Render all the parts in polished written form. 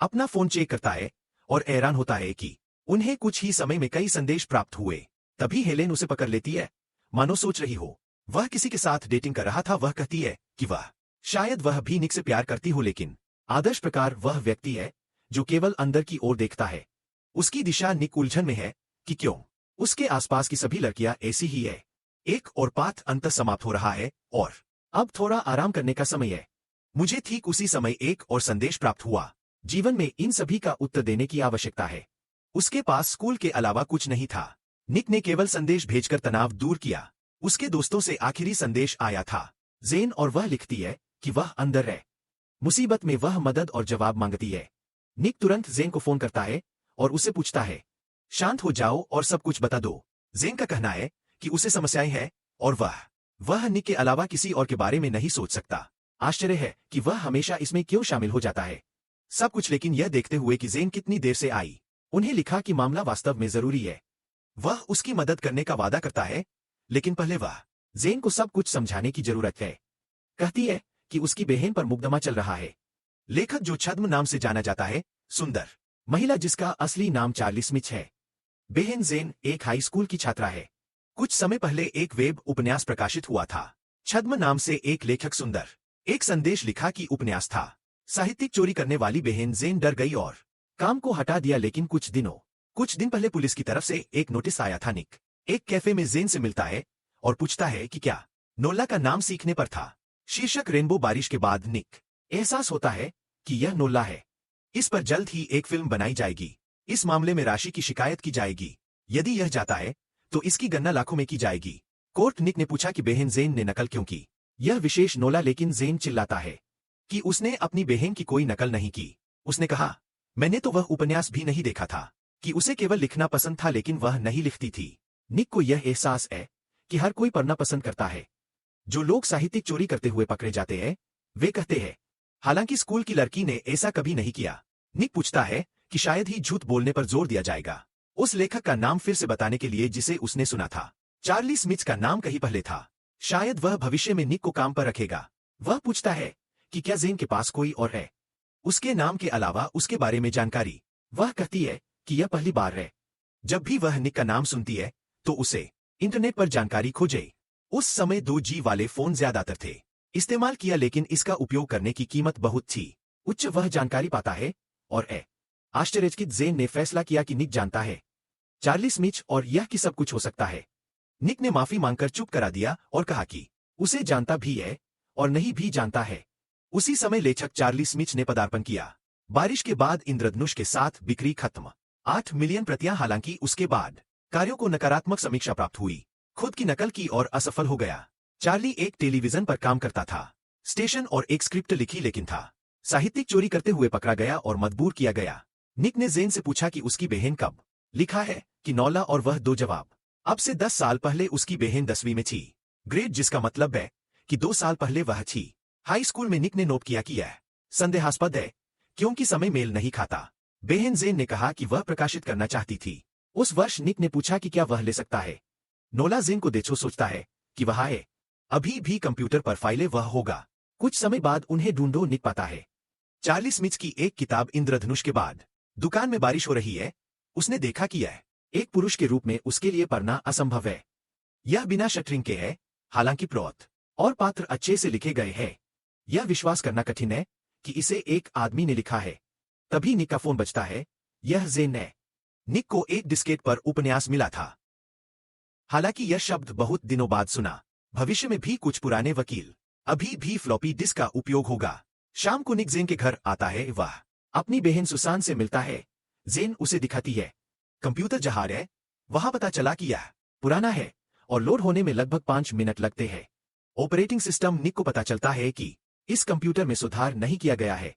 अपना phone check करता है और हैरान होता है कि उन्हें कुछ ही समय में कई संदेश प्राप्त हुए। तभी हेलेन उसे पकड़ लेती है, मानो सोच रही हो वह किसी के साथ डेटिंग कर रहा था। वह कहती है कि वह शायद वह भी निक से प्यार करती हो, लेकिन आदर्श प्रकार वह व्यक्ति है जो केवल अंदर की ओर देखता है। उसकी दिशा निक उलझन में है कि क्यों उसके आसपास की सभी लड़कियां ऐसी ही है। एक और पाठ अंत समाप्त हो रहा है और अब थोड़ा आराम करने का समय है। मुझे ठीक उसी समय एक और संदेश प्राप्त हुआ। जीवन में इन सभी का उत्तर देने की आवश्यकता है। उसके पास स्कूल के अलावा कुछ नहीं था। निक ने केवल संदेश भेजकर तनाव दूर किया। उसके दोस्तों से आखिरी संदेश आया था जेन, और वह लिखती है कि वह अंदर है। मुसीबत में वह मदद और जवाब मांगती है। निक तुरंत जेन को फोन करता है और उसे पूछता है, शांत हो जाओ और सब कुछ बता दो। जेन का कहना है कि उसे समस्याएं हैं और वह निक के अलावा किसी और के बारे में नहीं सोच सकता। आश्चर्य है कि वह हमेशा इसमें क्यों शामिल हो जाता है सब कुछ। लेकिन यह देखते हुए कि जेन कितनी देर से आई, उन्हें लिखा कि मामला वास्तव में जरूरी है। वह उसकी मदद करने का वादा करता है, लेकिन पहले वह जेन को सब कुछ समझाने की जरूरत है। कहती है कि उसकी बहन पर मुकदमा चल रहा है। लेखक जो छद्म नाम से जाना जाता है, सुंदर महिला जिसका असली नाम चार्ली स्मिथ है। बहन जेन एक हाई स्कूल की छात्रा है। कुछ समय पहले एक वेब उपन्यास प्रकाशित हुआ था छद्म नाम से। एक लेखक सुंदर एक संदेश लिखा कि उपन्यास था। साहित्यिक चोरी करने वाली बहन जेन डर गई और काम को हटा दिया। लेकिन कुछ दिन पहले पुलिस की तरफ से एक नोटिस आया था। निक एक कैफे में जेन से मिलता है और पूछता है कि क्या नोला का नाम सीखने पर था। शीर्षक रेनबो। बारिश के बाद निक एहसास होता है कि यह नोला है। इस पर जल्द ही एक फिल्म बनाई जाएगी। इस मामले में राशि की शिकायत की जाएगी। यदि यह जाता है तो इसकी गणना लाखों में की जाएगी। कोर्ट। निक ने पूछा कि बहन जेन ने नकल क्यों की यह विशेष नोला, लेकिन जेन चिल्लाता है कि उसने अपनी बहन की कोई नकल नहीं की। उसने कहा, मैंने तो वह उपन्यास भी नहीं देखा था, कि उसे केवल लिखना पसंद था, लेकिन वह नहीं लिखती थी। निक को यह एहसास है कि हर कोई पढ़ना पसंद करता है। जो लोग साहित्यिक चोरी करते हुए पकड़े जाते हैं वे कहते हैं, हालांकि स्कूल की लड़की ने ऐसा कभी नहीं किया। निक पूछता है कि शायद ही झूठ बोलने पर जोर दिया जाएगा। उस लेखक का नाम फिर से बताने के लिए जिसे उसने सुना था। चार्ली स्मिथ का नाम कहीं पहले था। शायद वह भविष्य में निक को काम पर रखेगा। वह पूछता है कि क्या जेन के पास कोई और है उसके नाम के अलावा उसके बारे में जानकारी। वह कहती है कि यह पहली बार है जब भी वह निक का नाम सुनती है तो उसे इंटरनेट पर जानकारी खोजे। उस समय 2G वाले फोन ज्यादातर थे इस्तेमाल किया, लेकिन इसका उपयोग करने की कीमत बहुत थी उच्च। वह जानकारी पाता है और आश्चर्यचकित जेन ने फैसला किया कि निक जानता है चार्ली स्मिथ और यह कि सब कुछ हो सकता है। निक ने माफी मांगकर चुप करा दिया और कहा कि उसे जानता भी है और नहीं भी जानता है। उसी समय लेखक चार्ली स्मिथ ने पदार्पण किया। बारिश के बाद इंद्रधनुष के साथ बिक्री खत्म। 8 मिलियन प्रतियां। हालांकि उसके बाद कार्यों को नकारात्मक समीक्षा प्राप्त हुई। खुद की नकल की और असफल हो गया। चार्ली एक टेलीविजन पर काम करता था स्टेशन और एक स्क्रिप्ट लिखी, लेकिन था साहित्यिक चोरी करते हुए पकड़ा गया और मजबूर किया गया। निक ने जेन से पूछा कि उसकी बहन कब लिखा है कि नौला, और वह 2 जवाब। अब से 10 साल पहले उसकी बहन 10वीं में थी ग्रेड, जिसका मतलब है कि 2 साल पहले वह थी हाई स्कूल में। निक ने नोट किया कि यह संदेहास्पद है क्योंकि समय मेल नहीं खाता। बहन जेन ने कहा कि वह प्रकाशित करना चाहती थी उस वर्ष। निक ने पूछा कि क्या वह ले सकता है। नोला जेन को देखो सोचता है कि वह है अभी भी कंप्यूटर पर फाइलें। वह होगा। कुछ समय बाद उन्हें ढूंढो। निक पाता है चार्ली स्मिथ की एक किताब इंद्रधनुष के बाद। दुकान में बारिश हो रही है। उसने देखा कि यह एक पुरुष के रूप में उसके लिए पढ़ना असंभव है। यह बिना शटरिंग के है। हालांकि प्लॉट और पात्र अच्छे से लिखे गए हैं। यह विश्वास करना कठिन है कि इसे एक आदमी ने लिखा है। तभी निक का फोन बजता है। यह जेन है। निक को एक डिस्केट पर उपन्यास मिला था। हालांकि यह शब्द बहुत दिनों बाद सुना। भविष्य में भी कुछ पुराने वकील अभी भी फ्लॉपी डिस्क का उपयोग होगा। शाम को निक जेन के घर आता है। वह अपनी बहन सुसान से मिलता है। जेन उसे दिखाती है कंप्यूटर जहां है। वहां पता चला कि यह पुराना है और लोड होने में लगभग 5 मिनट लगते हैं। Operating system. निक को पता चलता है कि इस कंप्यूटर में सुधार नहीं किया गया है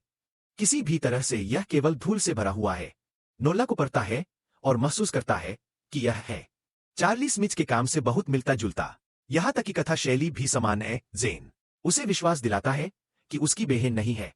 किसी भी तरह से। यह केवल धूल से भरा हुआ है। नोला को पढ़ता है और महसूस करता है कि यह है चार्ली स्मिथ के काम से बहुत मिलता जुलता। यहां तक कि कथा शैली भी समान है। जेन उसे विश्वास दिलाता है कि उसकी बहन नहीं है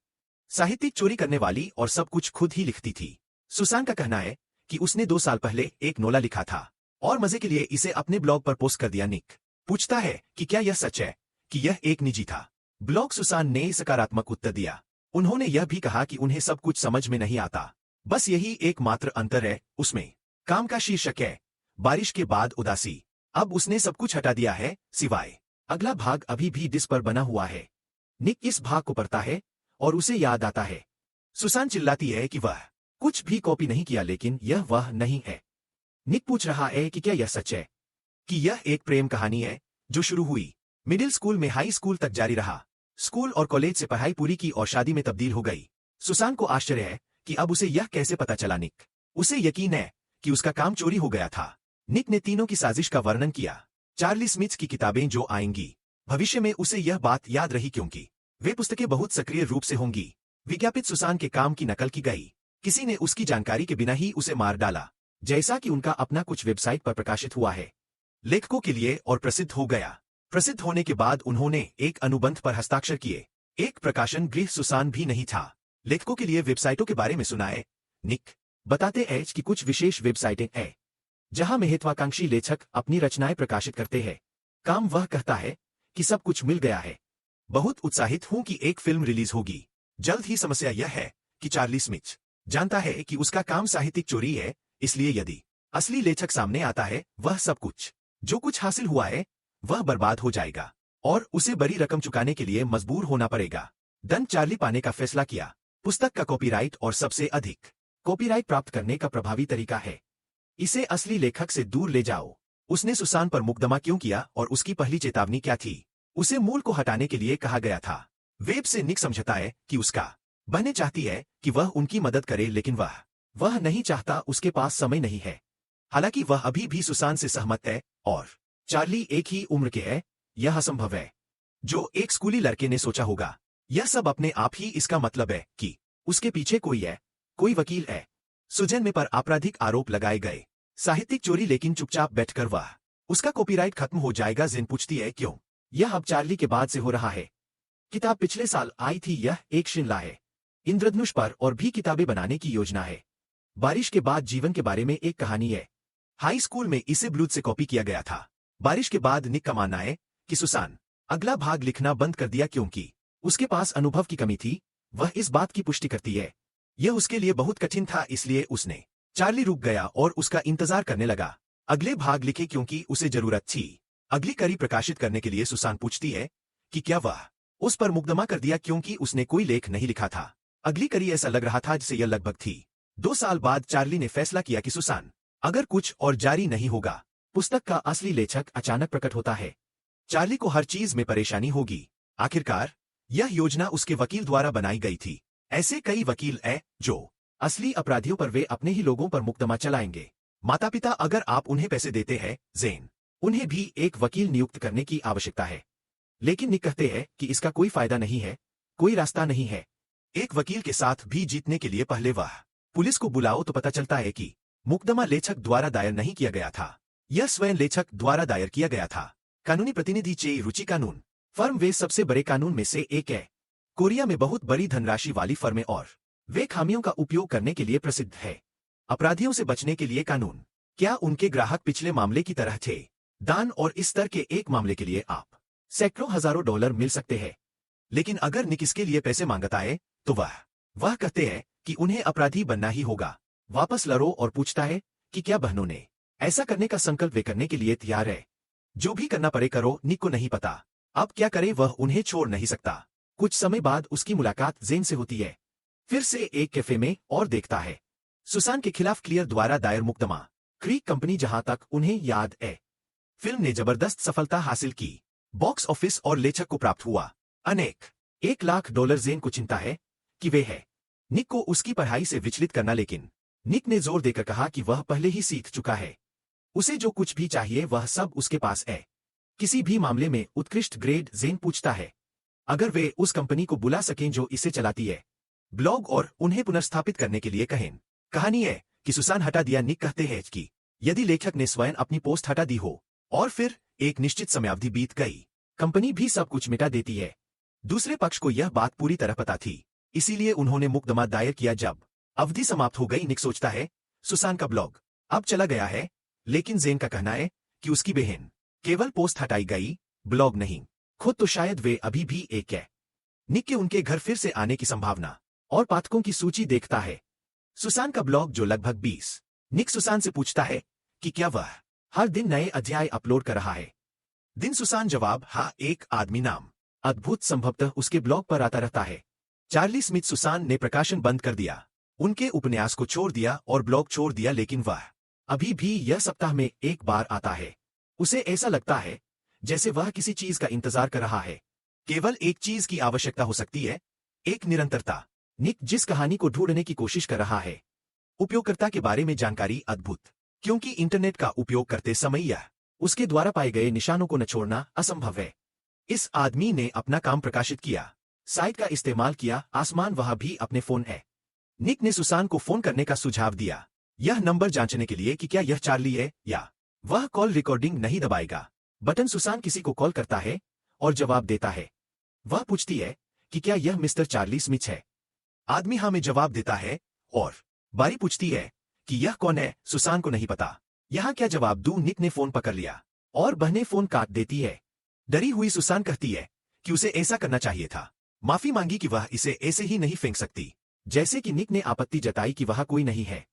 साहित्यिक चोरी करने वाली और सब कुछ खुद ही लिखती थी। सुसान का कहना है कि उसने 2 साल पहले एक नोला लिखा था और मजे के लिए इसे अपने ब्लॉग पर पोस्ट कर दिया। निक पूछता है कि क्या यह सच है कि यह एक निजी था ब्लॉग। सुसान ने सकारात्मक उत्तर दिया। उन्होंने यह भी कहा कि उन्हें सब कुछ समझ में नहीं आता, बस यही एकमात्र अंतर है। उसमें काम का शीर्षक है बारिश के बाद उदासी। अब उसने सब कुछ हटा दिया है सिवाय अगला भाग अभी भी डिस्क पर बना हुआ है। निक इस भाग को पढ़ता है और उसे याद आता है। सुसान चिल्लाती है कि वह कुछ भी कॉपी नहीं किया, लेकिन यह वह नहीं है। निक पूछ रहा है कि क्या यह सच है, कि यह एक प्रेम कहानी है जो शुरू हुई मिडिल स्कूल में हाई स्कूल तक जारी रहा, स्कूल और कॉलेज से पढ़ाई पूरी की और शादी में तब्दील हो गई। सुसान को आश्चर्य है कि अब उसे यह कैसे पता चला। निक उसे यकीन है कि उसका काम चोरी हो गया था। निक ने तीनों की साजिश का वर्णन किया। चार्ली स्मिथ की किताबें जो आएंगी भविष्य में, उसे यह बात याद रही क्योंकि वे पुस्तकें बहुत सक्रिय रूप से होंगी। विज्ञापित सुसान के काम की नकल की गई। किसी ने उसकी जानकारी के बिना ही उसे मार डाला, जैसा कि उनका अपना कुछ वेबसाइट पर प्रकाशित हुआ है लेखकों के लिए, और प्रसिद्ध हो गया। प्रसिद्ध होने के बाद उन्होंने एक अनुबंध पर हस्ताक्षर किए। एक प्रकाशन गृह सुसान भी नहीं था। लेखकों के लिए वेबसाइटों के बारे में सुनाए। निक बताते हैं कि कुछ विशेष वेबसाइटें हैं जहां महत्वाकांक्षी लेखक अपनी रचनाएं प्रकाशित करते हैं। काम वह कहता है कि सब कुछ मिल गया है। बहुत उत्साहित हूं कि एक फिल्म रिलीज होगी जल्द ही। समस्या यह है कि चार्ली स्मिथ जानता है कि उसका काम साहित्यिक चोरी है, इसलिए यदि असली लेखक सामने आता है, वह सब कुछ जो कुछ हासिल हुआ है वह बर्बाद हो जाएगा और उसे बड़ी रकम चुकाने के लिए मजबूर होना पड़ेगा। दंड चार्ली पाने का फैसला किया। पुस्तक का कॉपीराइट और सबसे अधिक कॉपीराइट प्राप्त करने का प्रभावी तरीका है इसे असली लेखक से दूर ले जाओ। उसने सुसान पर मुकदमा क्यों किया और उसकी पहली चेतावनी क्या थी? उसे मूल को हटाने के लिए कहा गया था। वेब से निक समझता है कि उसका बहने चाहती है कि वह उनकी मदद करे, लेकिन वह नहीं चाहता। उसके पास समय नहीं है। हालांकि वह अभी भी सुसान से सहमत है और चार्ली एक ही उम्र के है। यह असंभव है जो एक स्कूली लड़के ने सोचा होगा। यह सब अपने आप ही इसका मतलब है कि उसके पीछे कोई है, कोई वकील है। सुजैन में पर आपराधिक आरोप लगाए गए। साहित्यिक चोरी, लेकिन चुपचाप बैठकर वह उसका कॉपीराइट खत्म हो जाएगा। जेन पूछती है क्यों यह अब चार्ली के बाद से हो रहा है। किताब पिछले साल आई थी। यह एक श्रृंखला है। इंद्रधनुष पर और भी किताबें बनाने की योजना है। बारिश के बाद जीवन के बारे में एक कहानी है। हाई स्कूल में इसे ब्लूज से कॉपी किया गया था। बारिश के बाद निक का मानना है कि सुसान अगला भाग लिखना बंद कर दिया क्योंकि उसके पास अनुभव की कमी थी। वह इस बात की पुष्टि करती है यह उसके लिए बहुत कठिन था, इसलिए उसने चार्ली रुक गया और उसका इंतजार करने लगा। अगले भाग लिखे क्योंकि उसे जरूरत थी। अगली कड़ी प्रकाशित करने के लिए सुसान पूछती है कि क्या वह उस पर मुकदमा कर दिया क्योंकि उसने कोई लेख नहीं लिखा था। अगली कड़ी ऐसा लग रहा था जिसे यह लगभग थी। 2 साल बाद चार्ली ने फैसला किया कि सुसान अगर कुछ और जारी नहीं होगा, पुस्तक का असली लेखक अचानक प्रकट होता है। चार्ली को हर चीज में परेशानी होगी। आखिरकार यह योजना उसके वकील द्वारा बनाई गई थी। ऐसे कई वकील हैं जो असली अपराधियों पर वे अपने ही लोगों पर मुकदमा चलाएंगे। माता पिता अगर आप उन्हें पैसे देते हैं, जेन उन्हें भी एक वकील नियुक्त करने की आवश्यकता है। लेकिन निक कहते हैं कि इसका कोई फायदा नहीं है, कोई रास्ता नहीं है। एक वकील के साथ भी जीतने के लिए पहले वह पुलिस को बुलाओ तो पता चलता है कि मुकदमा लेखक द्वारा दायर नहीं किया गया था। यह स्वयं लेखक द्वारा दायर किया गया था। कानूनी प्रतिनिधि चे रुचि कानून फर्म वे सबसे बड़े कानून में से एक है। कोरिया में बहुत बड़ी धनराशि वाली फर्में और वे खामियों का उपयोग करने के लिए प्रसिद्ध है। अपराधियों से बचने के लिए कानून। क्या उनके ग्राहक पिछले मामले की तरह थे? दान और इस तरह के एक मामले के लिए आप सैकड़ों हजारों डॉलर मिल सकते हैं। लेकिन अगर निक इसके लिए पैसे मांगता है तो वह कहते हैं कि उन्हें अपराधी बनना ही होगा। वापस लड़ो और पूछता है कि क्या बहनों ने ऐसा करने का संकल्प वे करने के लिए तैयार है। जो भी करना पड़े करो। निक को नहीं पता अब क्या करे, वह उन्हें छोड़ नहीं सकता। कुछ समय बाद उसकी मुलाकात जेन से होती है। फिर से एक कैफे में और देखता है सुसान के खिलाफ क्लियर द्वारा दायर मुकदमा। क्रीक कंपनी, जहां तक उन्हें याद है, फिल्म ने जबरदस्त सफलता हासिल की। बॉक्स ऑफिस और लेखक को प्राप्त हुआ अनेक $1,00,000। जेन को चिंता है कि वे है निक को उसकी पढ़ाई से विचलित करना, लेकिन निक ने जोर देकर कहा कि वह पहले ही सीख चुका है। उसे जो कुछ भी चाहिए वह सब उसके पास है। किसी भी मामले में उत्कृष्ट ग्रेड। जेन पूछता है अगर वे उस कंपनी को बुला सकें जो इसे चलाती है, ब्लॉग और उन्हें पुनर्स्थापित करने के लिए कहें। कहानी है कि सुसान हटा दिया। निक कहते हैं कि यदि लेखक ने स्वयं अपनी पोस्ट हटा दी हो और फिर एक निश्चित समयावधि बीत गई, कंपनी भी सब कुछ मिटा देती है। दूसरे पक्ष को यह बात पूरी तरह पता थी, इसीलिए उन्होंने मुकदमा दायर किया। जब अवधि समाप्त हो गई, निक सोचता है सुसान का ब्लॉग अब चला गया है, लेकिन जेन का कहना है कि उसकी बहन केवल पोस्ट हटाई गई, ब्लॉग नहीं। खुद तो शायद वे अभी भी एक है। निक के उनके घर फिर से आने की संभावना और पाठकों की सूची देखता है। सुसान का ब्लॉग जो लगभग 20। निक सुसान से पूछता है कि क्या वह हर दिन नए अध्याय अपलोड कर रहा है। दिन सुसान जवाब हाँ, एक आदमी नाम अद्भुत संभवतः उसके ब्लॉग पर आता रहता है। चार्ली स्मिथ सुसान ने प्रकाशन बंद कर दिया, उनके उपन्यास को छोड़ दिया और ब्लॉग छोड़ दिया, लेकिन वह अभी भी यह सप्ताह में एक बार आता है। उसे ऐसा लगता है जैसे वह किसी चीज का इंतजार कर रहा है। केवल एक चीज की आवश्यकता हो सकती है, एक निरंतरता। निक जिस कहानी को ढूंढने की कोशिश कर रहा है, उपयोगकर्ता के बारे में जानकारी अद्भुत, क्योंकि इंटरनेट का उपयोग करते समय यह उसके द्वारा पाए गए निशानों को न छोड़ना असंभव है। इस आदमी ने अपना काम प्रकाशित किया, साइट का इस्तेमाल किया, आसमान वह भी अपने फोन है। निक ने सुसान को फोन करने का सुझाव दिया, यह नंबर जांचने के लिए कि क्या यह चार्ली है या वह कॉल रिकॉर्डिंग नहीं दबाएगा। बटन सुसान किसी को कॉल करता है और जवाब देता है। वह पूछती है कि क्या यह मिस्टर चार्ली स्मिथ है। आदमी हाँ में जवाब देता है और बारी पूछती है कि यह कौन है। सुसान को नहीं पता यहाँ क्या जवाब दूं। निक ने फोन पकड़ लिया और बहने फोन काट देती है। डरी हुई सुसान कहती है कि उसे ऐसा करना चाहिए था, माफी मांगी कि वह इसे ऐसे ही नहीं फेंक सकती, जैसे कि निक ने आपत्ति जताई कि वह कोई नहीं है।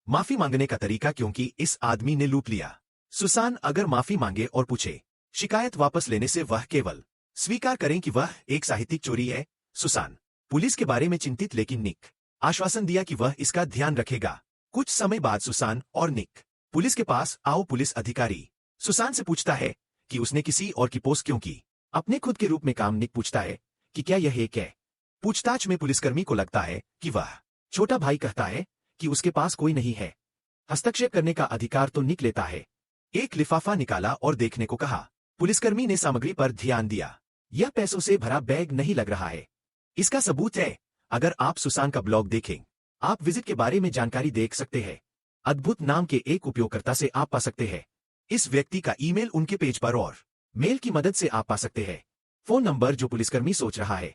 माफी मांगने का तरीका, क्योंकि इस आदमी ने लूट लिया। सुसान अगर माफी मांगे और पूछे शिकायत वापस लेने से वह केवल स्वीकार करें कि वह एक साहित्यिक चोरी है। सुसान पुलिस के बारे में चिंतित, लेकिन निक आश्वासन दिया कि वह इसका ध्यान रखेगा। कुछ समय बाद सुसान और निक पुलिस के पास आओ। पुलिस अधिकारी सुसान से पूछता है कि उसने किसी और की पोस्ट क्यों की। अपने खुद के रूप में काम निक पूछता है कि क्या यह एक है। पूछताछ में पुलिसकर्मी को लगता है कि वह छोटा भाई कहता है कि उसके पास कोई नहीं है। हस्तक्षेप करने का अधिकार तो निक लेता है। एक लिफाफा निकाला और देखने को कहा। पुलिसकर्मी ने सामग्री पर ध्यान दिया। यह पैसों से भरा बैग नहीं लग रहा है। इसका सबूत है। अगर आप सुसान का ब्लॉग देखें, आप विजिट के बारे में जानकारी देख सकते हैं। अद्भुत नाम के एक उपयोगकर्ता से आप पा सकते हैं। इस व्यक्ति का ईमेल उनके पेज पर और मेल की मदद से आप पा सकते हैं। फोन नंबर जो पुलिसकर्मी सोच रहा है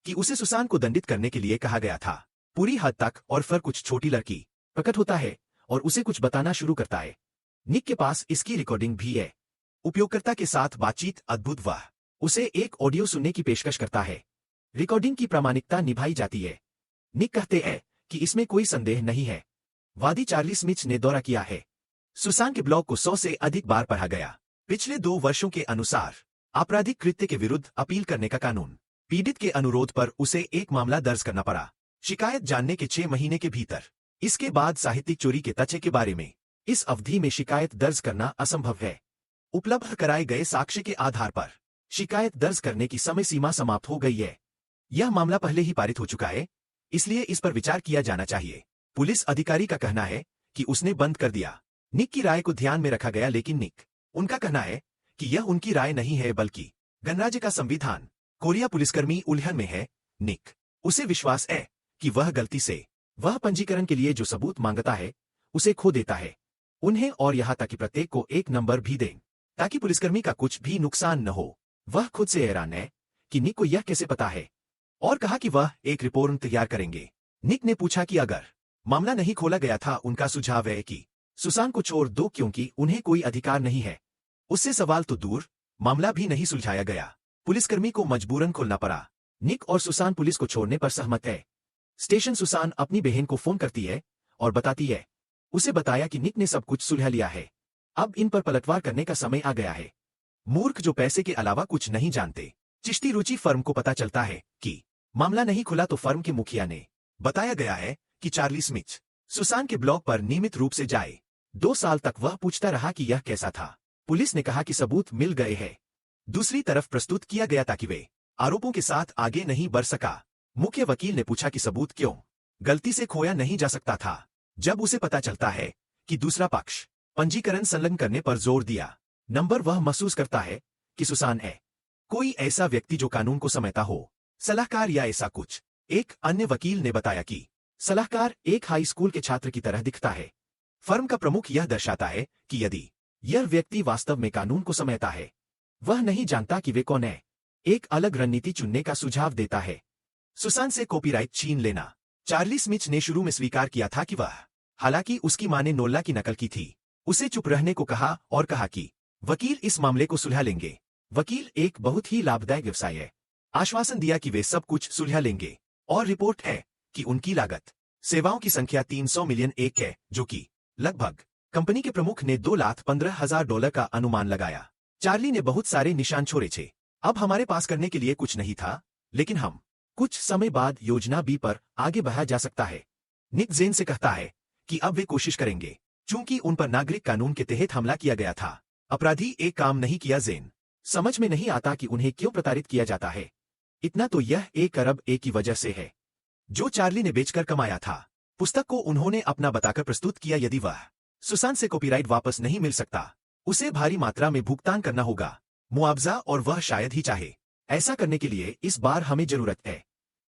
कि उसे सुसान को दंडित करने के लिए कहा गया था, पूरी हद तक। और फिर कुछ छोटी लड़की प्रकट होता है और उसे कुछ बताना शुरू करता है। निक के पास इसकी रिकॉर्डिंग भी है। उपयोगकर्ता के साथ बातचीत अद्भुत। वह उसे एक ऑडियो सुनने की पेशकश करता है। रिकॉर्डिंग की प्रामाणिकता निभाई जाती है। निक कहते हैं कि इसमें कोई संदेह नहीं है। वादी चार्ली स्मिथ ने दौरा किया है। सुसान के ब्लॉग को 100 से अधिक बार पढ़ा गया। पिछले 2 वर्षों के अनुसार आपराधिक कृत्य के विरुद्ध अपील करने का कानून। पीड़ित के अनुरोध पर उसे एक मामला दर्ज करना पड़ा, शिकायत जानने के 6 महीने के भीतर। इसके बाद साहित्यिक चोरी के तथ्य के बारे में इस अवधि में शिकायत दर्ज करना असंभव है। उपलब्ध कराए गए साक्ष्य के आधार पर शिकायत दर्ज करने की समय सीमा समाप्त हो गई है। यह मामला पहले ही पारित हो चुका है, इसलिए इस पर विचार किया जाना चाहिए। पुलिस अधिकारी का कहना है कि उसने बंद कर दिया। निक की राय को ध्यान में रखा गया, लेकिन निक उनका कहना है कि यह उनकी राय नहीं है बल्कि गणराज्य का संविधान। कोरिया पुलिसकर्मी उलझन में है। निक उसे विश्वास है कि वह गलती से वह पंजीकरण के लिए जो सबूत मांगता है उसे खो देता है। उन्हें और यहाँ तक कि प्रत्येक को एक नंबर भी दें ताकि पुलिसकर्मी का कुछ भी नुकसान न हो। वह खुद से हैरान है कि निक को यह कैसे पता है और कहा कि वह एक रिपोर्ट तैयार करेंगे। निक ने पूछा कि अगर मामला नहीं खोला गया था, उनका सुझाव है कि सुसान को छोड़ दो क्योंकि उन्हें कोई अधिकार नहीं है। उससे सवाल तो दूर, मामला भी नहीं सुलझाया गया। पुलिसकर्मी को मजबूरन खोलना पड़ा। निक और सुसान पुलिस को छोड़ने पर सहमत है। स्टेशन सुसान अपनी बहन को फोन करती है और बताती है। उसे बताया कि निक ने सब कुछ सुलझा लिया है। अब इन पर पलटवार करने का समय आ गया है। मूर्ख जो पैसे के अलावा कुछ नहीं जानते। चिश्ती रुचि फर्म को पता चलता है कि मामला नहीं खुला तो फर्म के मुखिया ने बताया गया है कि चार्ली स्मिथ सुसान के ब्लॉग पर नियमित रूप से जाए। 2 साल तक वह पूछता रहा कि यह कैसा था। पुलिस ने कहा कि सबूत मिल गए हैं। दूसरी तरफ प्रस्तुत किया गया ताकि वे आरोपों के साथ आगे नहीं बढ़ सका। मुख्य वकील ने पूछा कि सबूत क्यों गलती से खोया नहीं जा सकता था। जब उसे पता चलता है कि दूसरा पक्ष पंजीकरण संलग्न करने पर जोर दिया, नंबर वह महसूस करता है कि सुसान है कोई ऐसा व्यक्ति जो कानून को समझता हो, सलाहकार या ऐसा कुछ। एक अन्य वकील ने बताया कि सलाहकार एक हाई स्कूल के छात्र की तरह दिखता है। फर्म का प्रमुख यह दर्शाता है कि यदि यह व्यक्ति वास्तव में कानून को समझता है, वह नहीं जानता कि वे कौन है। एक अलग रणनीति चुनने का सुझाव देता है। सुसान से कॉपीराइट छीन लेना। चार्ली स्मिथ ने शुरू में स्वीकार किया था कि वह, हालांकि उसकी मां ने नोल्ला की नकल की थी, उसे चुप रहने को कहा और कहा कि वकील इस मामले को सुलझा लेंगे। वकील एक बहुत ही लाभदायक व्यवसाय है। आश्वासन दिया कि वे सब कुछ सुलझा लेंगे। और रिपोर्ट है कि उनकी लागत सेवाओं की संख्या 300 मिलियन एक है, जो कि लगभग कंपनी के प्रमुख ने $2,15,000 का अनुमान लगाया। चार्ली ने बहुत सारे निशान छोड़े थे। अब हमारे पास करने के लिए कुछ नहीं था, लेकिन हम कुछ समय बाद योजना बी पर आगे बढ़ा जा सकता है। निक जेन से कहता है कि अब वे कोशिश करेंगे, चूंकि उन पर नागरिक कानून के तहत हमला किया गया था। अपराधी एक काम नहीं किया। जेन समझ में नहीं आता कि उन्हें क्यों प्रताड़ित किया जाता है। इतना तो यह 1 अरब ए की वजह से है, जो चार्ली ने बेचकर कमाया था। पुस्तक को उन्होंने अपना बताकर प्रस्तुत किया। यदि वह सुसान से कॉपीराइट वापस नहीं मिल सकता, उसे भारी मात्रा में भुगतान करना होगा, मुआवजा, और वह शायद ही चाहे। ऐसा करने के लिए इस बार हमें जरूरत है।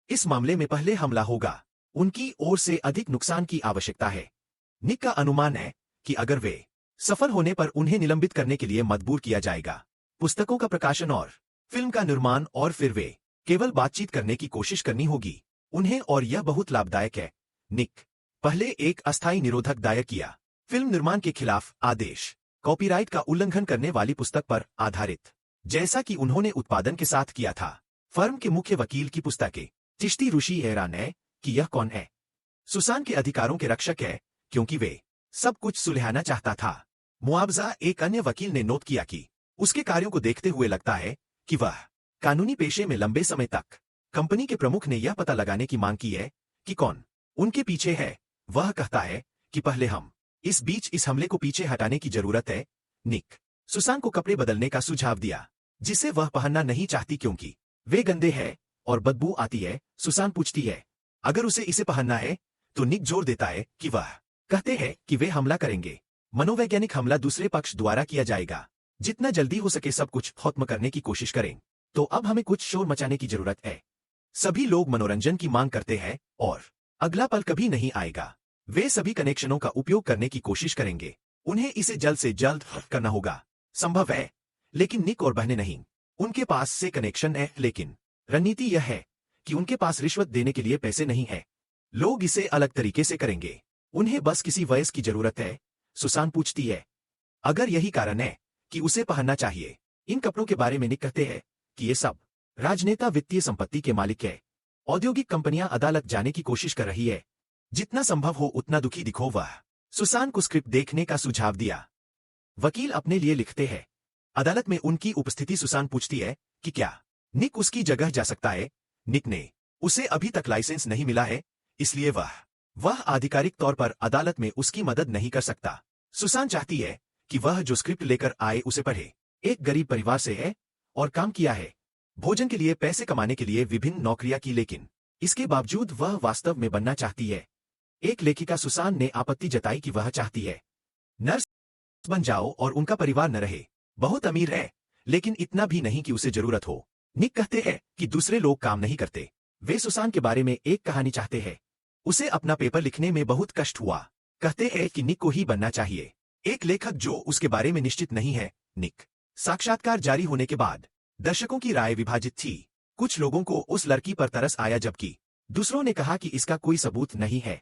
इस मामले में पहले हमला होगा। उनकी ओर से अधिक नुकसान की आवश्यकता है। निक का अनुमान है कि अगर वे सफल होने पर उन्हें निलंबित करने के लिए मजबूर किया जाएगा, पुस्तकों का प्रकाशन और फिल्म का निर्माण, और फिर वे केवल बातचीत करने की कोशिश करनी होगी उन्हें, और यह बहुत लाभदायक है। निक पहले एक अस्थायी निरोधक दायर किया, फिल्म निर्माण के खिलाफ आदेश, कॉपीराइट का उल्लंघन करने वाली पुस्तक पर आधारित, जैसा कि उन्होंने उत्पादन के साथ किया था। फर्म के मुख्य वकील की पुस्तकें। चिश्ती ऋषि हैरान है कि यह कौन है। सुसान के अधिकारों के रक्षक है, क्योंकि वे सब कुछ सुलझाना चाहता था। मुआवजा। एक अन्य वकील ने नोट किया कि उसके कार्यों को देखते हुए लगता है कि वह कानूनी पेशे में लंबे समय तक कंपनी के प्रमुख ने यह पता लगाने की मांग की है कि कौन उनके पीछे है। वह कहता है कि पहले हम इस बीच इस हमले को पीछे हटाने की जरूरत है। निक सुसान को कपड़े बदलने का सुझाव दिया, जिसे वह पहनना नहीं चाहती क्योंकि वे गंदे हैं और बदबू आती है। सुसान पूछती है अगर उसे इसे पहनना है, तो निक जोर देता है कि वह कहते हैं कि वे हमला करेंगे। मनोवैज्ञानिक हमला दूसरे पक्ष द्वारा किया जाएगा। जितना जल्दी हो सके सब कुछ खत्म करने की कोशिश करें। तो अब हमें कुछ शोर मचाने की जरूरत है। सभी लोग मनोरंजन की मांग करते हैं और अगला पल कभी नहीं आएगा। वे सभी कनेक्शनों का उपयोग करने की कोशिश करेंगे। उन्हें इसे जल्द से जल्द करना होगा। संभव है, लेकिन निक और बहनें नहीं। उनके पास से कनेक्शन है, लेकिन रणनीति यह है कि उनके पास रिश्वत देने के लिए पैसे नहीं है। लोग इसे अलग तरीके से करेंगे। उन्हें बस किसी वयस की जरूरत है। सुसान पूछती है अगर यही कारण है कि उसे पहनना चाहिए। इन कपड़ों के बारे में निक कहते हैं कि ये सब राजनेता वित्तीय संपत्ति के मालिक है। औद्योगिक कंपनियां अदालत जाने की कोशिश कर रही है। जितना संभव हो उतना दुखी दिखो। वह सुसान को स्क्रिप्ट देखने का सुझाव दिया। वकील अपने लिए लिखते हैं। अदालत में उनकी उपस्थिति। सुसान पूछती है कि क्या निक उसकी जगह जा सकता है। निक ने उसे अभी तक लाइसेंस नहीं मिला है, इसलिए वह आधिकारिक तौर पर अदालत में उसकी मदद नहीं कर सकता। सुसान चाहती है कि वह जो स्क्रिप्ट लेकर आए उसे पढ़े। एक गरीब परिवार से है और काम किया है। भोजन के लिए, पैसे कमाने के लिए विभिन्न नौकरियां की, लेकिन इसके बावजूद वह वास्तव में बनना चाहती है एक लेखिका। सुसान ने आपत्ति जताई कि वह चाहती है नर्स बन जाओ और उनका परिवार न रहे। बहुत अमीर है, लेकिन इतना भी नहीं कि उसे जरूरत हो। निक कहते हैं कि दूसरे लोग काम नहीं करते। वे सुसान के बारे में एक कहानी चाहते हैं। उसे अपना पेपर लिखने में बहुत कष्ट हुआ। कहते हैं कि निक को ही बनना चाहिए एक लेखक जो उसके बारे में निश्चित नहीं है। निक साक्षात्कार जारी होने के बाद दर्शकों की राय विभाजित थी। कुछ लोगों को उस लड़की पर तरस आया, जबकि दूसरों ने कहा कि इसका कोई सबूत नहीं है।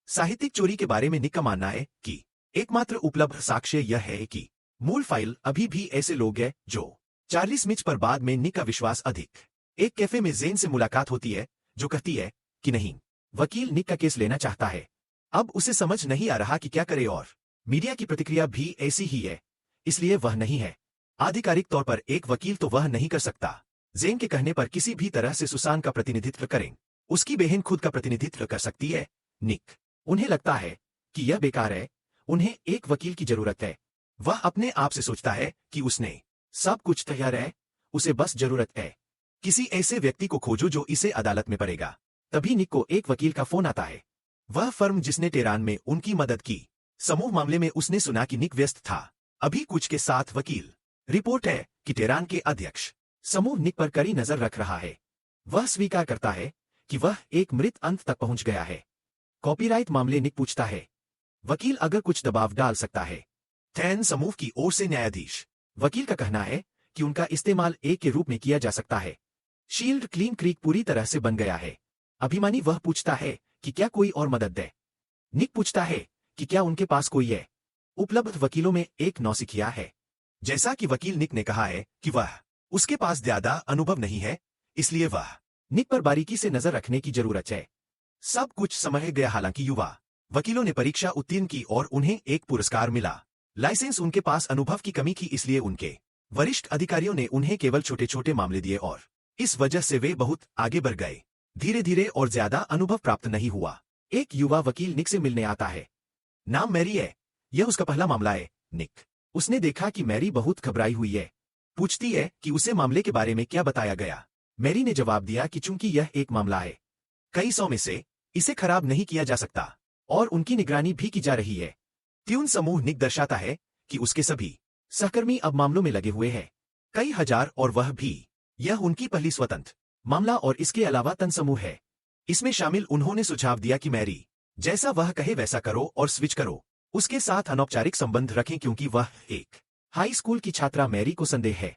साहित्यिक चोरी के बारे में निक का मानना है कि एकमात्र उपलब्ध साक्ष्य यह है कि मूल फाइल अभी भी ऐसे लोग हैं जो चार्ली स्मिथ पर। बाद में निक का विश्वास अधिक। एक कैफे में जेन से मुलाकात होती है, जो कहती है कि नहीं, वकील निक का केस लेना चाहता है। अब उसे समझ नहीं आ रहा कि क्या करे, और मीडिया की प्रतिक्रिया भी ऐसी ही है, इसलिए वह नहीं है। आधिकारिक तौर पर एक वकील तो वह नहीं कर सकता। जेन के कहने पर किसी भी तरह से सुसान का प्रतिनिधित्व करें। उसकी बहन खुद का प्रतिनिधित्व कर सकती है। निक उन्हें लगता है कि यह बेकार है। उन्हें एक वकील की जरूरत है। वह अपने आप से सोचता है कि उसने सब कुछ तैयार है, उसे बस जरूरत है किसी ऐसे व्यक्ति को खोजो जो इसे अदालत में पढ़ेगा। तभी निक को एक वकील का फोन आता है। वह फर्म जिसने टेरान में उनकी मदद की। समूह मामले में उसने सुना कि निक व्यस्त था अभी कुछ के साथ। वकील रिपोर्ट है कि टेरान के अध्यक्ष समूह निक पर कड़ी नजर रख रहा है। वह स्वीकार करता है कि वह एक मृत अंत तक पहुंच गया है। कॉपीराइट मामले। निक पूछता है वकील अगर कुछ दबाव डाल सकता है। थैन समूह की ओर से न्यायाधीश। वकील का कहना है कि उनका इस्तेमाल एक के रूप में किया जा सकता है। शील्ड क्लीन क्रीक पूरी तरह से बन गया है। अभिमानी। वह पूछता है कि क्या कोई और मदद दे। निक पूछता है कि क्या उनके पास कोई है। उपलब्ध वकीलों में एक नौसिखिया है। जैसा कि वकील निक ने कहा है कि वह उसके पास ज्यादा अनुभव नहीं है, इसलिए वह निक पर बारीकी से नजर रखने की जरूरत है। सब कुछ समझ गया। हालांकि युवा वकीलों ने परीक्षा उत्तीर्ण की और उन्हें एक पुरस्कार मिला। लाइसेंस उनके पास अनुभव की कमी थी, इसलिए उनके वरिष्ठ अधिकारियों ने उन्हें केवल छोटे छोटे मामले दिए और इस वजह से वे बहुत आगे बढ़ गए। धीरे धीरे और ज्यादा अनुभव प्राप्त नहीं हुआ। एक युवा वकील निक से मिलने आता है। नाम मैरी है। यह उसका पहला मामला है। निक उसने देखा कि मैरी बहुत घबराई हुई है। पूछती है कि उसे मामले के बारे में क्या बताया गया। मैरी ने जवाब दिया कि चूंकि यह एक मामला है, कई सौ में से इसे खराब नहीं किया जा सकता और उनकी निगरानी भी की जा रही है। ट्यून समूह निक दर्शाता है कि उसके सभी सहकर्मी अब मामलों में लगे हुए हैं, कई हजार, और वह भी। यह उनकी पहली स्वतंत्र मामला और इसके अलावा तन समूह है। इसमें शामिल उन्होंने सुझाव दिया कि मैरी जैसा वह कहे वैसा करो और स्विच करो। उसके साथ अनौपचारिक संबंध रखें क्योंकि वह एक हाई स्कूल की छात्रा। मैरी को संदेह है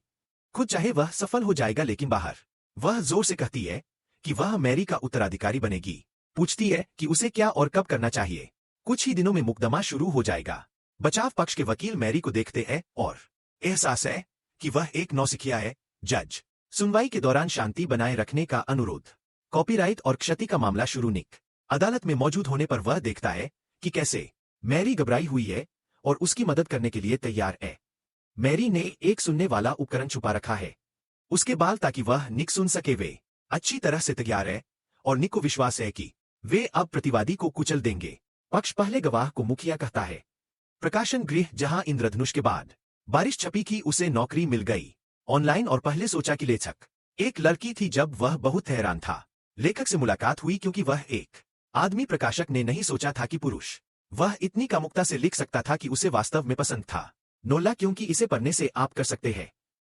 खुद चाहे वह सफल हो जाएगा, लेकिन बाहर वह जोर से कहती है कि वह मैरी का उत्तराधिकारी बनेगी। पूछती है कि उसे क्या और कब करना चाहिए। कुछ ही दिनों में मुकदमा शुरू हो जाएगा। बचाव पक्ष के वकील मैरी को देखते हैं और एहसास है कि वह एक नौसिखिया है। जज सुनवाई के दौरान शांति बनाए रखने का अनुरोध। कॉपीराइट और क्षति का मामला शुरू। निक अदालत में मौजूद होने पर वह देखता है कि कैसे मैरी घबराई हुई है और उसकी मदद करने के लिए तैयार है। मैरी ने एक सुनने वाला उपकरण छुपा रखा है उसके बाल, ताकि वह निक सुन सके। वे अच्छी तरह से तैयार है और निक को विश्वास है कि वे अब प्रतिवादी को कुचल देंगे। पक्ष पहले गवाह को मुखिया कहता है। प्रकाशन गृह जहां इंद्रधनुष के बाद बारिश छपी थी, उसे नौकरी मिल गई ऑनलाइन। और पहले सोचा कि लेखक एक लड़की थी। जब वह बहुत हैरान था, लेखक से मुलाकात हुई क्योंकि वह एक आदमी। प्रकाशक ने नहीं सोचा था कि पुरुष वह इतनी कामुकता से लिख सकता था कि उसे वास्तव में पसंद था। नोला, क्योंकि इसे पढ़ने से आप कर सकते हैं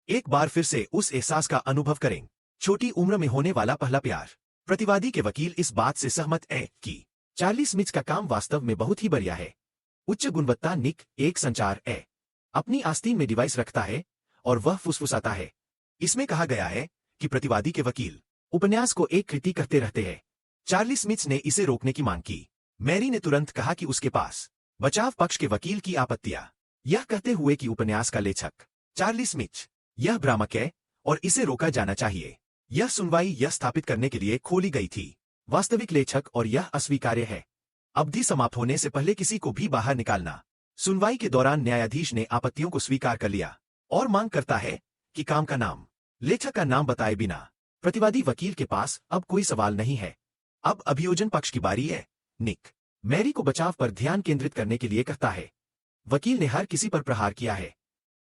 एक बार फिर से उस एहसास का अनुभव करें, छोटी उम्र में होने वाला पहला प्यार। प्रतिवादी के वकील इस बात से सहमत है कि चार्ली स्मिथ का काम वास्तव में बहुत ही बढ़िया है। उच्च गुणवत्ता। निक एक संचार है अपनी आस्तीन में डिवाइस रखता है और वह फुसफुसाता है। इसमें कहा गया है कि प्रतिवादी के वकील उपन्यास को एक कृति कहते रहते हैं। चार्ली स्मिथ ने इसे रोकने की मांग की। मैरी ने तुरंत कहा कि उसके पास बचाव पक्ष के वकील की आपत्तियां, यह कहते हुए कि उपन्यास का लेखक चार्ली स्मिथ यह भ्रामक है और इसे रोका जाना चाहिए। यह सुनवाई यह स्थापित करने के लिए खोली गई थी वास्तविक लेखक और यह अस्वीकार्य है। अवधि समाप्त होने से पहले किसी को भी बाहर निकालना। सुनवाई के दौरान न्यायाधीश ने आपत्तियों को स्वीकार कर लिया और मांग करता है कि काम का नाम, लेखक का नाम बताए बिना। प्रतिवादी वकील के पास अब कोई सवाल नहीं है। अब अभियोजन पक्ष की बारी है। निक मैरी को बचाव पर ध्यान केंद्रित करने के लिए कहता है। वकील ने हर किसी पर प्रहार किया है,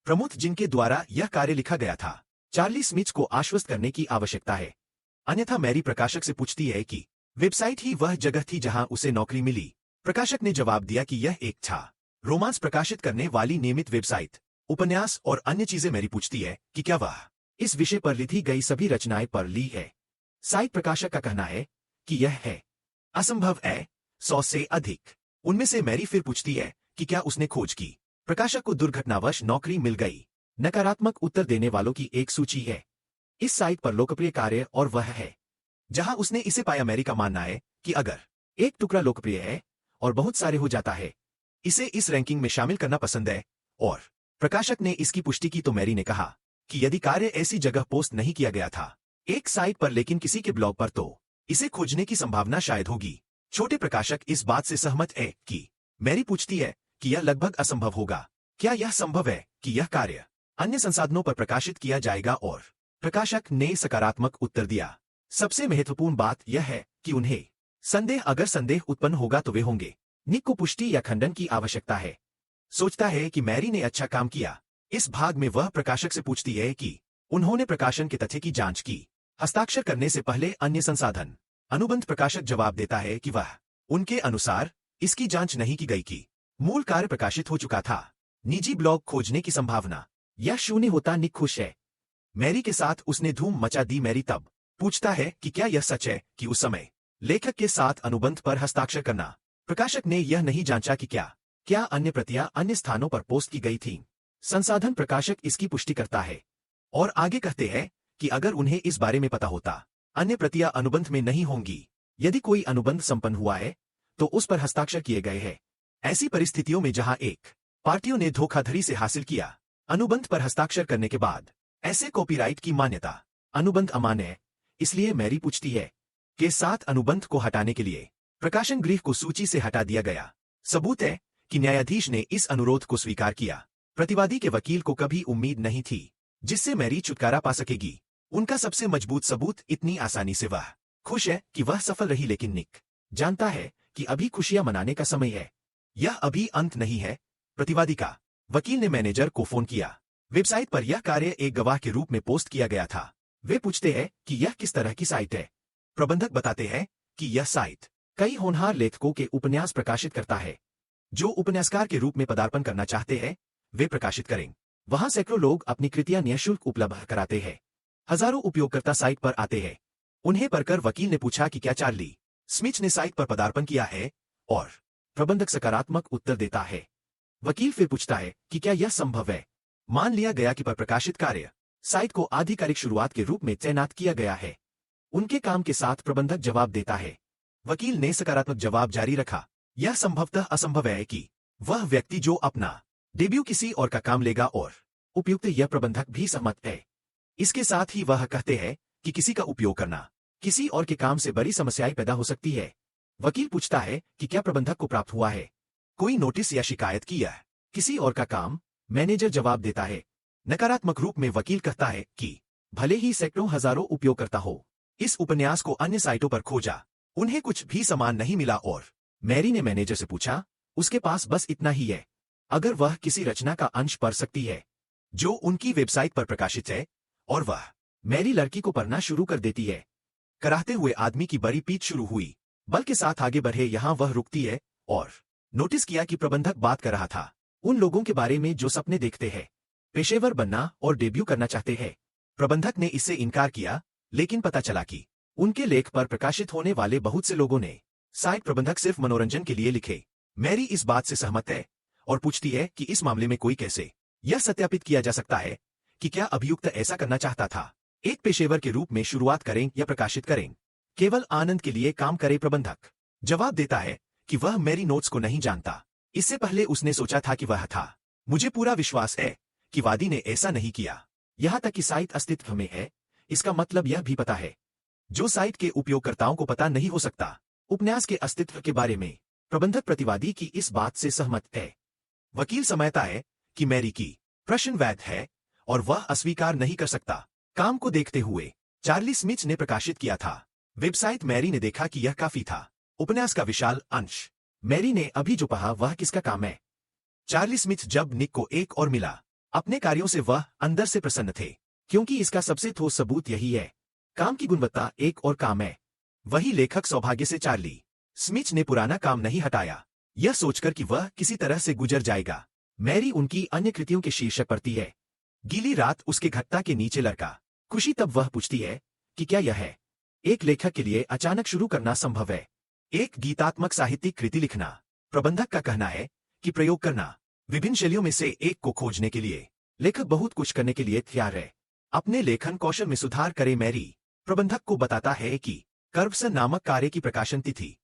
प्रमुख जिनके द्वारा यह कार्य लिखा गया था। चार्ली स्मिथ को आश्वस्त करने की आवश्यकता है, अन्यथा मैरी प्रकाशक से पूछती है कि वेबसाइट ही वह जगह थी जहां उसे नौकरी मिली। प्रकाशक ने जवाब दिया कि यह एक था रोमांस प्रकाशित करने वाली नियमित वेबसाइट। उपन्यास और अन्य चीजें। मैरी पूछती है कि क्या वह इस विषय पर लिखी गई सभी रचनाएं पर ली है। साइट प्रकाशक का कहना है कि यह है असंभव है, 100 से अधिक। उनमें से मैरी फिर पूछती है कि क्या उसने खोज की। प्रकाशक को दुर्घटनावश नौकरी मिल गई। नकारात्मक उत्तर देने वालों की एक सूची है इस साइट पर लोकप्रिय कार्य और वह है जहां उसने इसे पाया। मैरी का मानना है कि अगर एक टुकड़ा लोकप्रिय है और बहुत सारे हो जाता है, इसे इस रैंकिंग में शामिल करना पसंद है। और प्रकाशक ने इसकी पुष्टि की तो मैरी ने कहा कि यदि कार्य ऐसी जगह पोस्ट नहीं किया गया था एक साइट पर लेकिन किसी के ब्लॉग पर, तो इसे खोजने की संभावना शायद होगी। छोटे प्रकाशक इस बात से सहमत है कि मैरी पूछती है कि यह लगभग असंभव होगा। क्या यह संभव है कि यह कार्य अन्य संसाधनों पर प्रकाशित किया जाएगा? और प्रकाशक ने सकारात्मक उत्तर दिया। सबसे महत्वपूर्ण बात यह है कि उन्हें संदेह, अगर संदेह उत्पन्न होगा तो वे होंगे। निक को पुष्टि या खंडन की आवश्यकता है। सोचता है कि मैरी ने अच्छा काम किया। इस भाग में वह प्रकाशक से पूछती है कि उन्होंने प्रकाशन के तथ्य की जांच की हस्ताक्षर करने से पहले अन्य संसाधन। अनुबंध प्रकाशक जवाब देता है कि वह उनके अनुसार इसकी जांच नहीं की गई कि मूल कार्य प्रकाशित हो चुका था। निजी ब्लॉग खोजने की संभावना यह शून्य होता। निक खुश है मैरी के साथ, उसने धूम मचा दी। मैरी तब पूछता है कि क्या यह सच है कि उस समय लेखक के साथ अनुबंध पर हस्ताक्षर करना। प्रकाशक ने यह नहीं जांचा कि क्या अन्य प्रतियां अन्य स्थानों पर पोस्ट की गई थीं। संसाधन प्रकाशक इसकी पुष्टि करता है और आगे कहते हैं कि अगर उन्हें इस बारे में पता होता अन्य प्रतियां अनुबंध में नहीं होंगी। यदि कोई अनुबंध संपन्न हुआ है तो उस पर हस्ताक्षर किए गए हैं। ऐसी परिस्थितियों में जहां एक पार्टियों ने धोखाधड़ी से हासिल किया अनुबंध पर हस्ताक्षर करने के बाद ऐसे कॉपीराइट की मान्यता। अनुबंध अमान्य है, इसलिए मैरी पूछती है के साथ अनुबंध को हटाने के लिए प्रकाशन गृह को सूची से हटा दिया गया। सबूत है कि न्यायाधीश ने इस अनुरोध को स्वीकार किया। प्रतिवादी के वकील को कभी उम्मीद नहीं थी जिससे मैरी छुटकारा पा सकेगी। उनका सबसे मजबूत सबूत इतनी आसानी से वह खुश है कि वह सफल रही, लेकिन निक जानता है कि अभी खुशियां मनाने का समय है। यह अभी अंत नहीं है। प्रतिवादी का वकील ने मैनेजर को फोन किया। वेबसाइट पर यह कार्य एक गवाह के रूप में पोस्ट किया गया था। वे पूछते हैं कि यह किस तरह की साइट है। प्रबंधक बताते हैं कि यह साइट कई होनहार लेखकों के उपन्यास प्रकाशित करता है। जो उपन्यासकार के रूप में पदार्पण करना चाहते हैं वे प्रकाशित करें। वहां सैकड़ों लोग अपनी कृतियां निःशुल्क उपलब्ध कराते हैं। हजारों उपयोगकर्ता साइट पर आते हैं। उन्हें पढ़कर वकील ने पूछा कि क्या चार्ली स्मिथ ने साइट पर पदार्पण किया है, और प्रबंधक सकारात्मक उत्तर देता है। वकील फिर पूछता है कि क्या यह संभव है। मान लिया गया कि पर प्रकाशित कार्य साइट को आधिकारिक शुरुआत के रूप में तैनात किया गया है। उनके काम के साथ प्रबंधक जवाब देता है। वकील ने सकारात्मक जवाब जारी रखा। यह संभवतः असंभव है कि वह व्यक्ति जो अपना डेब्यू किसी और का काम लेगा, और उपयुक्त यह प्रबंधक भी सहमत है। इसके साथ ही वह कहते हैं कि किसी का उपयोग करना किसी और के काम से बड़ी समस्याएं पैदा हो सकती है। वकील पूछता है कि क्या प्रबंधक को प्राप्त हुआ है कोई नोटिस या शिकायत की है किसी और का काम। मैनेजर जवाब देता है। नकारात्मक रूप में वकील कहता है कि भले ही सैकड़ों हजारों उपयोगकर्ता हो, इस उपन्यास को अन्य साइटों पर खोजा, उन्हें कुछ भी समान नहीं मिला। और मैरी ने मैनेजर से पूछा उसके पास बस इतना ही है। अगर वह किसी रचना का अंश पढ़ सकती है जो उनकी वेबसाइट पर प्रकाशित है, और वह मैरी लड़की को पढ़ना शुरू कर देती है। कराहते हुए आदमी की बड़ी पीठ शुरू हुई। बल के साथ आगे बढ़े। यहां वह रुकती है और नोटिस किया कि प्रबंधक बात कर रहा था उन लोगों के बारे में जो सपने देखते हैं, पेशेवर बनना और डेब्यू करना चाहते हैं। प्रबंधक ने इससे इनकार किया, लेकिन पता चला कि उनके लेख पर प्रकाशित होने वाले बहुत से लोगों ने साइट प्रबंधक सिर्फ मनोरंजन के लिए लिखे। मैरी इस बात से सहमत है और पूछती है कि इस मामले में कोई कैसे यह सत्यापित किया जा सकता है कि क्या अभियुक्त ऐसा करना चाहता था। एक पेशेवर के रूप में शुरुआत करें या प्रकाशित करें, केवल आनंद के लिए काम करे। प्रबंधक जवाब देता है कि वह मैरी नोट्स को नहीं जानता। इससे पहले उसने सोचा था कि वह था। मुझे पूरा विश्वास है कि वादी ने ऐसा नहीं किया। यहां तक कि साइट अस्तित्व में है, इसका मतलब यह भी पता है जो साइट के उपयोगकर्ताओं को पता नहीं हो सकता। उपन्यास के अस्तित्व के बारे में प्रबंधक प्रतिवादी की इस बात से सहमत है। वकील समझता है कि मैरी की प्रश्न वैध है और वह अस्वीकार नहीं कर सकता। काम को देखते हुए चार्ली स्मिथ ने प्रकाशित किया था। वेबसाइट मैरी ने देखा कि यह काफी था। उपन्यास का विशाल अंश मैरी ने अभी जो पढ़ा वह किसका काम है। चार्ली स्मिथ जब निक को एक और मिला अपने कार्यों से वह अंदर से प्रसन्न थे, क्योंकि इसका सबसे ठोस सबूत यही है। काम की गुणवत्ता एक और काम है। वही लेखक सौभाग्य से चार्ली स्मिथ ने पुराना काम नहीं हटाया, यह सोचकर कि वह किसी तरह से गुजर जाएगा। मैरी उनकी अन्य कृतियों के शीर्षक पढ़ती है। गीली रात, उसके घटता के नीचे लड़का। खुशी तब वह पूछती है कि क्या यह है एक लेखक के लिए अचानक शुरू करना संभव है एक गीतात्मक साहित्यिक कृति लिखना। प्रबंधक का कहना है कि प्रयोग करना विभिन्न शैलियों में से एक को खोजने के लिए लेखक बहुत कुछ करने के लिए तैयार है। अपने लेखन कौशल में सुधार करे। मैरी प्रबंधक को बताता है कि कर्वसन नामक कार्य की प्रकाशन तिथि